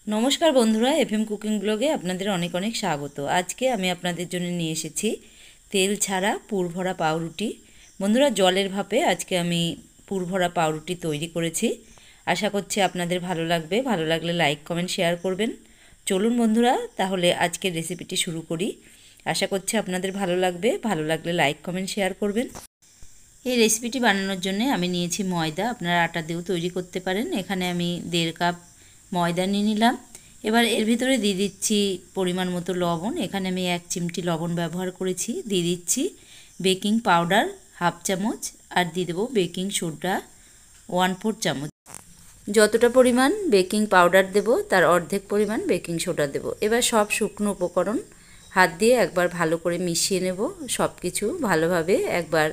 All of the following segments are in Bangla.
नमस्कार बंधुरा एफएम कुकिंग ब्लगे आपनादेर अनेक अनेक स्वागत। आज के आमी आपनादेर जोन्नो निये एसेछि तेल छाड़ा पुरभरा पाउरुटी। बंधुरा जलेर भापे आज के आमी पुरभरा पाउरुटी तैरी करेछि। आशा करछि आपनादेर भालो लागबे। भालो लागले लाइक कमेंट शेयर करबेन। चलुन बंधुरा ताहले आजकेर रेसिपिटी शुरू करी। आशा करछि आपनादेर भालो लागबे। भालो लागले लाइक कमेंट शेयर करबेन। এই রেসিপিটি বানানোর জন্য আমি নিয়েছি ময়দা। আপনারা আটা দিয়েও তৈরি করতে পারেন। এখানে আমি 1.5 কাপ ময়দা নিয়ে নিলাম। এবার এর ভিতরে দিয়ে দিচ্ছি পরিমাণ মতো লবণ। এখানে আমি 1 চিমটি লবণ ব্যবহার করেছি। দিয়ে দিচ্ছি বেকিং পাউডার হাফ চামচ আর দিয়ে দেব বেকিং সোডা 1/4 চামচ। যতটা পরিমাণ বেকিং পাউডার দেব তার অর্ধেক পরিমাণ বেকিং সোডা দেব। এবার সব শুকনো উপকরণ হাত দিয়ে একবার ভালো করে মিশিয়ে নেব। সব কিছু ভালোভাবে একবার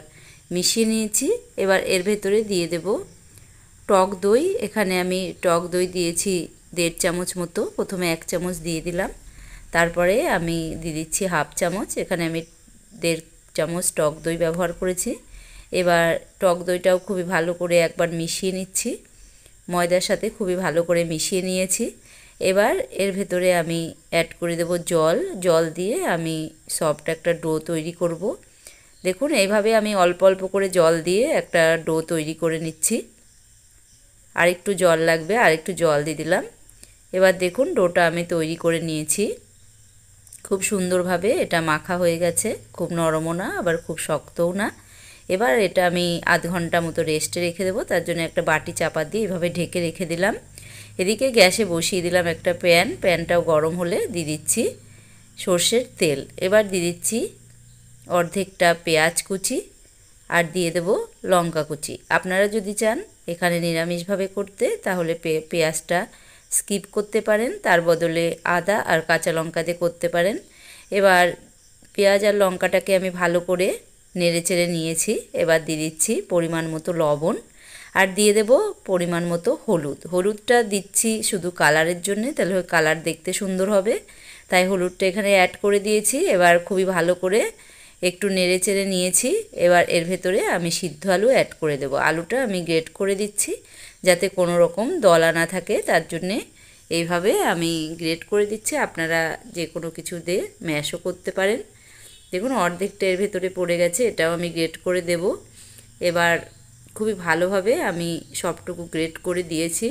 মিশিয়ে নিয়েছি। এবার এর ভেতরে দিয়ে দেব টক দই। এখানে আমি টক দই দিয়েছি 1.5 চামচ মতো। প্রথমে 1 চামচ দিয়ে দিলাম, তারপরে আমি দিয়ে দিচ্ছি হাফ চামচ। এখানে আমি 1.5 চামচ টক দই ব্যবহার করেছি। এবার টক দইটাও খুবই ভালো করে একবার মিশিয়ে নিচ্ছি। ময়দার সাথে খুবই ভালো করে মিশিয়ে নিয়েছি। এবার এর ভেতরে আমি অ্যাড করে দেব জল। জল দিয়ে আমি সফট একটা ডো তৈরি করব। দেখুন এইভাবে আমি অল্প অল্প করে জল দিয়ে একটা ডো তৈরি করে নিচ্ছি। আর একটু জল লাগবে, আর একটু জল দিয়ে দিলাম। এবার দেখুন ডোটা আমি তৈরি করে নিয়েছি। খুব সুন্দরভাবে এটা মাখা হয়ে গেছে। খুব নরমও না আবার খুব শক্তও না। এবার এটা আমি আধ ঘন্টা মতো রেস্টে রেখে দেবো। তার জন্য একটা বাটি চাপা দিয়ে এভাবে ঢেকে রেখে দিলাম। এদিকে গ্যাসে বসিয়ে দিলাম একটা প্যান। প্যানটাও গরম হলে দিয়ে দিচ্ছি সর্ষের তেল। এবার দিয়ে দিচ্ছি অর্ধেকটা পেঁয়াজ কুচি আর দিয়ে দেব লঙ্কা কুচি। আপনারা যদি চান এখানে নিরামিষভাবে করতে তাহলে পেঁয়াজটা স্কিপ করতে পারেন, তার বদলে আদা আর কাঁচা লঙ্কা দিয়ে করতে পারেন। এবার পেঁয়াজ আর লঙ্কাটাকে আমি ভালো করে নেড়েচেড়ে নিয়েছি। এবার দিয়ে দিচ্ছি পরিমাণ মতো লবণ আর দিয়ে দেব পরিমাণ মতো হলুদ। হলুদটা দিচ্ছি শুধু কালারের জন্য, তাহলে কালার দেখতে সুন্দর হবে, তাই হলুদটা এখানে অ্যাড করে দিয়েছি। এবার খুবই ভালো করে একটু নেড়ে চেড়ে নিয়েছি। এবার এর ভেতরে আমি সিদ্ধ আলু অ্যাড করে দেব। আলুটা আমি গ্রেট করে দিচ্ছি যাতে কোনো রকম দলা না থাকে, তার জন্যে এইভাবে আমি গ্রেট করে দিচ্ছি। আপনারা যে কোনো কিছু দিয়ে ম্যাশও করতে পারেন। দেখুন অর্ধেকটা এর ভেতরে পড়ে গেছে, এটাও আমি গ্রেট করে দেব। এবার খুবই ভালোভাবে আমি সবটুকু গ্রেট করে দিয়েছি।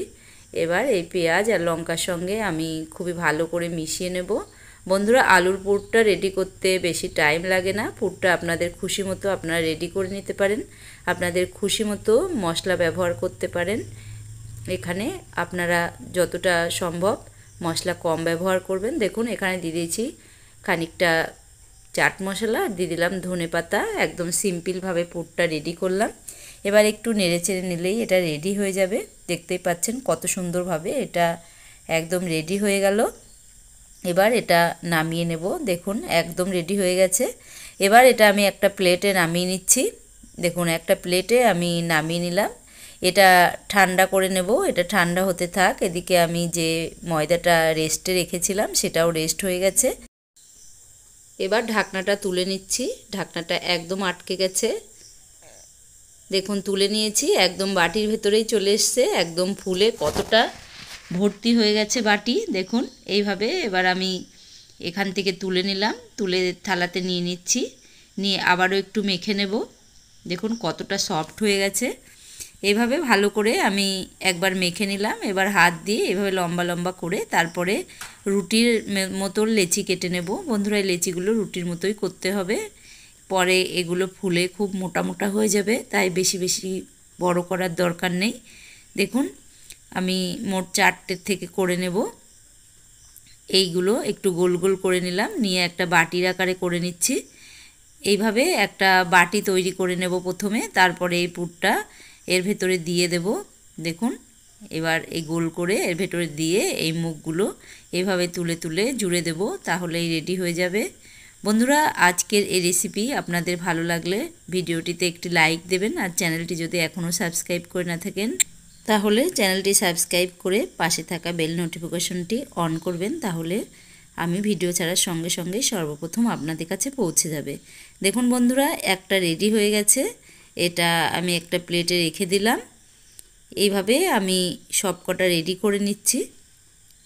এবার এই পেঁয়াজ আর লঙ্কার সঙ্গে আমি খুবই ভালো করে মিশিয়ে নেব। বন্ধুরা আলুর পুরটা রেডি করতে বেশি টাইম লাগে না। পুরটা আপনাদের খুশি মতো আপনারা রেডি করে নিতে পারেন। আপনাদের খুশি মতো মশলা ব্যবহার করতে পারেন। এখানে আপনারা যতটা সম্ভব মশলা কম ব্যবহার করবেন। দেখুন এখানে দিয়ে দিয়েছি খানিকটা চাট মশলা, দিয়ে দিলাম ধনে পাতা। একদম সিম্পলভাবে পুরটা রেডি করলাম। এবার একটু নেড়েচেড়ে নিলেই এটা রেডি হয়ে যাবে। দেখতেই পাচ্ছেন কত সুন্দরভাবে এটা একদম রেডি হয়ে গেল। এবার এটা নামিয়ে নেব। দেখুন একদম রেডি হয়ে গেছে। এবার এটা আমি একটা প্লেটে নামিয়ে নিচ্ছি। দেখুন একটা প্লেটে আমি নামিয়ে নিলাম। এটা ঠান্ডা করে নেব। এটা ঠান্ডা হতে থাক। এদিকে আমি যে ময়দাটা রেস্টে রেখেছিলাম সেটাও রেস্ট হয়ে গেছে। এবার ঢাকনাটা তুলে নিচ্ছি। ঢাকনাটা একদম আটকে গেছে। দেখুন তুলে নিয়েছি, একদম বাটির ভেতরেই চলে এসছে। একদম ফুলে কতটা ভর্তি হয়ে গেছে বাটি। দেখুন এইভাবে এবার আমি এখান থেকে তুলে নিলাম। তুলে থালাতে নিয়ে নিচ্ছি। নিয়ে আবারও একটু মেখে নেব। দেখুন কতটা সফট হয়ে গেছে। এইভাবে ভালো করে আমি একবার মেখে নিলাম। এবার হাত দিয়ে এভাবে লম্বা লম্বা করে তারপরে রুটির মতো লেচি কেটে নেব। বন্ধুরা এই লেচিগুলো রুটির মতোই করতে হবে, পরে এগুলো ফুলে খুব মোটা মোটা হয়ে যাবে, তাই বেশি বেশি বড় করার দরকার নেই। দেখুন আমি মোট 4টে থেকে করে নেব। এইগুলো একটু গোল গোল করে নিলাম, নিয়ে একটা বাটির আকারে করে নিচ্ছি। এইভাবে একটা বাটি তৈরি করে নেব প্রথমে, তারপরে এই পুরটা এর ভেতরে দিয়ে দেব। দেখুন এবার এই গোল করে এর ভেতরে দিয়ে এই মুখগুলো এইভাবে তুলে তুলে জুড়ে দেব, তাহলেই রেডি হয়ে যাবে। বন্ধুরা আজকের এই রেসিপি আপনাদের ভালো লাগলে ভিডিওটিতে একটি লাইক দেবেন। আর চ্যানেলটি যদি এখনও সাবস্ক্রাইব করে না থাকেন তাহলে চ্যানেলটি সাবস্ক্রাইব করে পাশে থাকা বেল নোটিফিকেশনটি অন করবেন, তাহলে আমি ভিডিও ছাড়ার সঙ্গে সঙ্গে সর্বপ্রথম আপনাদের কাছে পৌঁছে যাবে। দেখুন বন্ধুরা একটা রেডি হয়ে গেছে। এটা আমি একটা প্লেটে রেখে দিলাম। এইভাবে আমি সবকটা রেডি করে নিচ্ছি।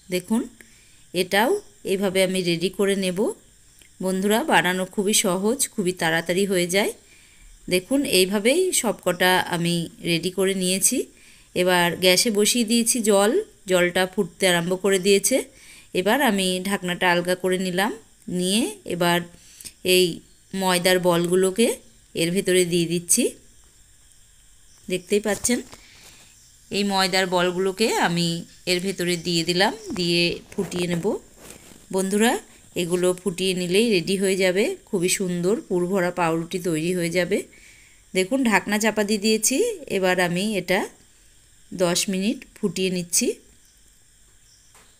দেখুন এটাও এইভাবে আমি রেডি করে নেব। বন্ধুরা বানানো খুবই সহজ, খুবই তাড়াতাড়ি হয়ে যায়। দেখুন এইভাবেই সবকটা আমি রেডি করে নিয়েছি। এবার গ্যাসে বসিয়ে দিয়েছি জলটা ফুটতে আরম্ভ করে দিয়েছে। এবার আমি ঢাকনাটা আলগা করে নিলাম, নিয়ে এবার এই ময়দার বলগুলোকে এর ভেতরে দিয়ে দিচ্ছি। দেখতেই পাচ্ছেন এই ময়দার বলগুলোকে আমি এর ভেতরে দিয়ে দিলাম, দিয়ে ফুটিয়ে নেব। বন্ধুরা এগুলো ফুটিয়ে নিলেই রেডি হয়ে যাবে, খুবই সুন্দর পুরভরা পাউরুটি তৈরি হয়ে যাবে। দেখুন ঢাকনা চাপা দিয়ে দিয়েছি। এবার আমি এটা 10 মিনিট ফুটিয়ে নিচ্ছি।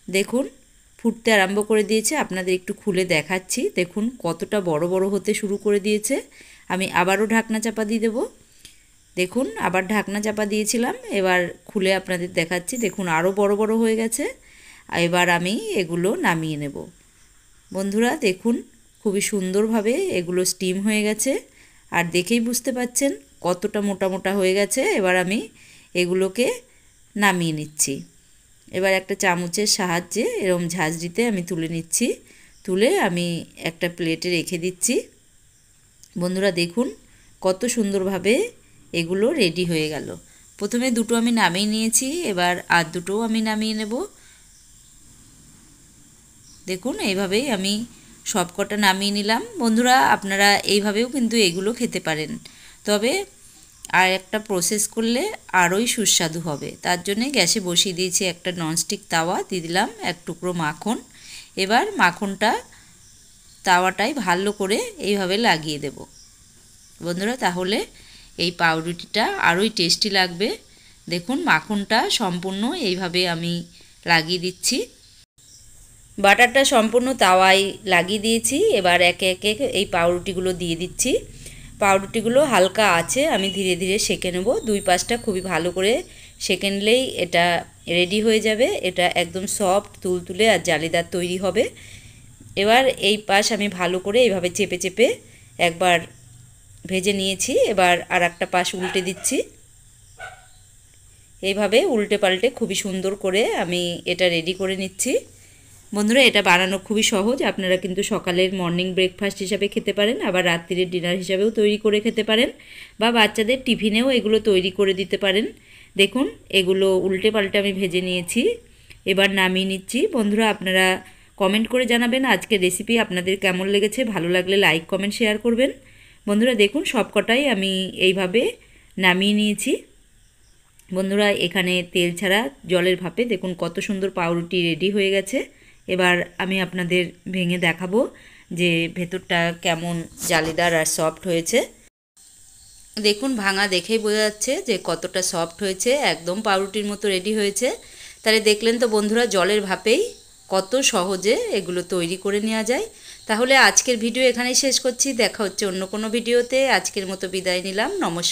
দেখুন ফুটতে আরম্ভ করে দিয়েছে, আপনাদের একটু খুলে দেখাচ্ছি। দেখুন কতটা বড় বড় হতে শুরু করে দিয়েছে। আমি আবারও ঢাকনা চাপা দিয়ে দেবো। দেখুন আবার ঢাকনা চাপা দিয়েছিলাম, এবার খুলে আপনাদের দেখাচ্ছি। দেখুন আরও বড় বড় হয়ে গেছে। এবার আমি এগুলো নামিয়ে নেব। বন্ধুরা দেখুন খুবই সুন্দরভাবে এগুলো স্টিম হয়ে গেছে, আর দেখেই বুঝতে পাচ্ছেন কতটা মোটা মোটা হয়ে গেছে। এবার আমি এগুলোকে নামিয়ে নিচ্ছি। এবার একটা চামচের সাহায্যে এরকম ঝাঁঝরিতে আমি তুলে নিচ্ছি, তুলে আমি একটা প্লেটে রেখে দিচ্ছি। বন্ধুরা দেখুন কত সুন্দরভাবে এগুলো রেডি হয়ে গেল। প্রথমে দুটো আমি নামিয়ে নিয়েছি, এবার আর দুটোও আমি নামিয়ে নেব। দেখুন এইভাবেই আমি সবকটা নামিয়ে নিলাম। বন্ধুরা আপনারা এইভাবেও কিন্তু এগুলো খেতে পারেন, তবে আর একটা প্রসেস করলে আরোই সুস্বাদু হবে। তার জন্যে গ্যাসে বসিয়ে দিয়েছি একটা ননস্টিক তাওয়া, দিয়ে দিলাম এক টুকরো মাখন। এবার মাখনটা তাওয়াটায় ভালো করে এইভাবে লাগিয়ে দেব বন্ধুরা, তাহলে এই পাউরুটিটা আরোই টেস্টি লাগবে। দেখুন মাখনটা সম্পূর্ণ এইভাবে আমি লাগিয়ে দিচ্ছি। বাটারটা সম্পূর্ণ তাওয়ায় লাগিয়ে দিয়েছি। এবার একে একে এই পাউরুটিগুলো দিয়ে দিচ্ছি। পাউরুটিগুলো হালকা আছে আমি ধীরে ধীরে সেঁকে নেব। দুই পাশটা খুবই ভালো করে সেঁকে নিলেই এটা রেডি হয়ে যাবে। এটা একদম সফট তুলতুলে আর জালিদার তৈরি হবে। এবার এই পাশ আমি ভালো করে এইভাবে চেপে চেপে একবার ভেজে নিয়েছি। এবার আর একটা পাশ উল্টে দিচ্ছি। এইভাবে উল্টে পাল্টে খুবই সুন্দর করে আমি এটা রেডি করে নিচ্ছি। বন্ধুরা এটা বানানো খুবই সহজ, আপনারা কিন্তু সকালের মর্নিং ব্রেকফাস্ট হিসাবে খেতে পারেন, আবার রাত্রির ডিনার হিসাবেও তৈরি করে খেতে পারেন, বা বাচ্চাদের টিফিনেও এগুলো তৈরি করে দিতে পারেন। দেখুন এগুলো উল্টে পাল্টে আমি ভেজে নিয়েছি, এবার নামিয়ে নিচ্ছি। বন্ধুরা আপনারা কমেন্ট করে জানাবেন আজকের রেসিপি আপনাদের কেমন লেগেছে। ভালো লাগলে লাইক কমেন্ট শেয়ার করবেন। বন্ধুরা দেখুন সবকটাই আমি এইভাবে নামিয়ে নিয়েছি। বন্ধুরা এখানে তেল ছাড়া জলের ভাপে দেখুন কত সুন্দর পাউরুটি রেডি হয়ে গেছে। এবার আমি আপনাদের ভেঙে দেখাবো যে ভেতরটা কেমন জালিদার আর সফট হয়েছে। দেখুন ভাঙা দেখেই বোঝা যাচ্ছে যে কতটা সফট হয়েছে, একদম পাউরুটির মতো রেডি হয়েছে। তাহলে দেখলেন তো বন্ধুরা জলের ভাপেই কত সহজে এগুলো তৈরি করে নেওয়া যায়। তাহলে আজকের ভিডিও এখানেই শেষ করছি, দেখা হচ্ছে অন্য কোনো ভিডিওতে। আজকের মতো বিদায় নিলাম, নমস্কার।